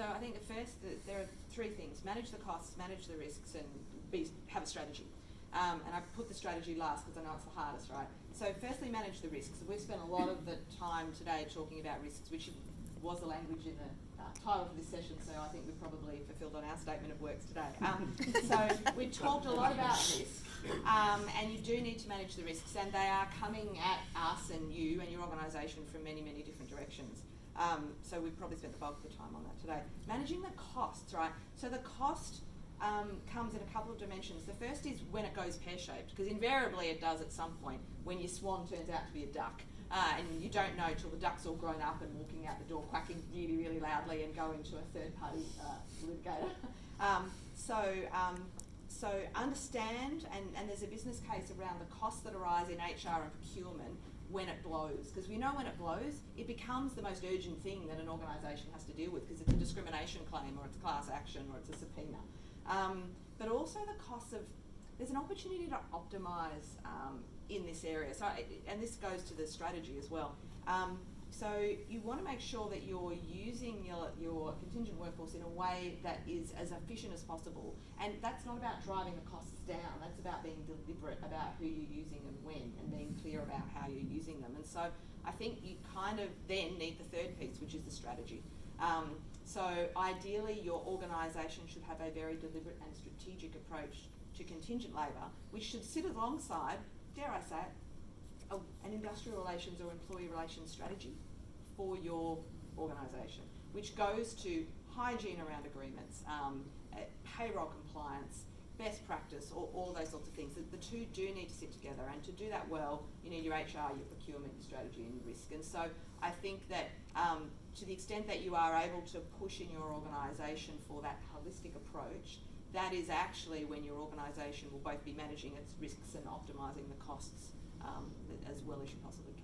So I think there are three things: manage the costs, manage the risks, and have a strategy. And I put the strategy last because I know it's the hardest, right? So firstly, manage the risks. We've spent a lot of the time today talking about risks, which was the language in the title for this session, so I think we've probably fulfilled on our statement of works today. So we talked a lot about risk, and you do need to manage the risks, and they are coming at us and you and your organisation from many, many different directions. So we've probably spent the bulk of the time on that today. Managing the costs, right? So the cost comes in a couple of dimensions. The first is when it goes pear-shaped, because invariably it does at some point when your swan turns out to be a duck. And you don't know till the duck's all grown up and walking out the door quacking really, really loudly and going to a third-party litigator. So understand, and there's a business case around the costs that arise in HR and procurement when it blows. Because we know when it blows, it becomes the most urgent thing that an organisation has to deal with, because it's a discrimination claim or it's class action or it's a subpoena. But also the costs of, there's an opportunity to optimise in this area. So, and this goes to the strategy as well. So you want to make sure that you're using your contingent workforce in a way that is as efficient as possible. And that's not about driving the costs down. That's about being deliberate about who you're using and when, and being clear about how you're using them. And so I think you kind of then need the third piece, which is the strategy. So ideally, your organisation should have a very deliberate and strategic approach to contingent labour, which should sit alongside, dare I say it, an industrial relations or employee relations strategy for your organisation, which goes to hygiene around agreements, payroll compliance, best practice, all those sorts of things. The two do need to sit together, and to do that well, you need your HR, your procurement, your strategy and your risk. And so I think that to the extent that you are able to push in your organisation for that holistic approach, that is actually when your organisation will both be managing its risks and optimising the costs as well as you possibly can.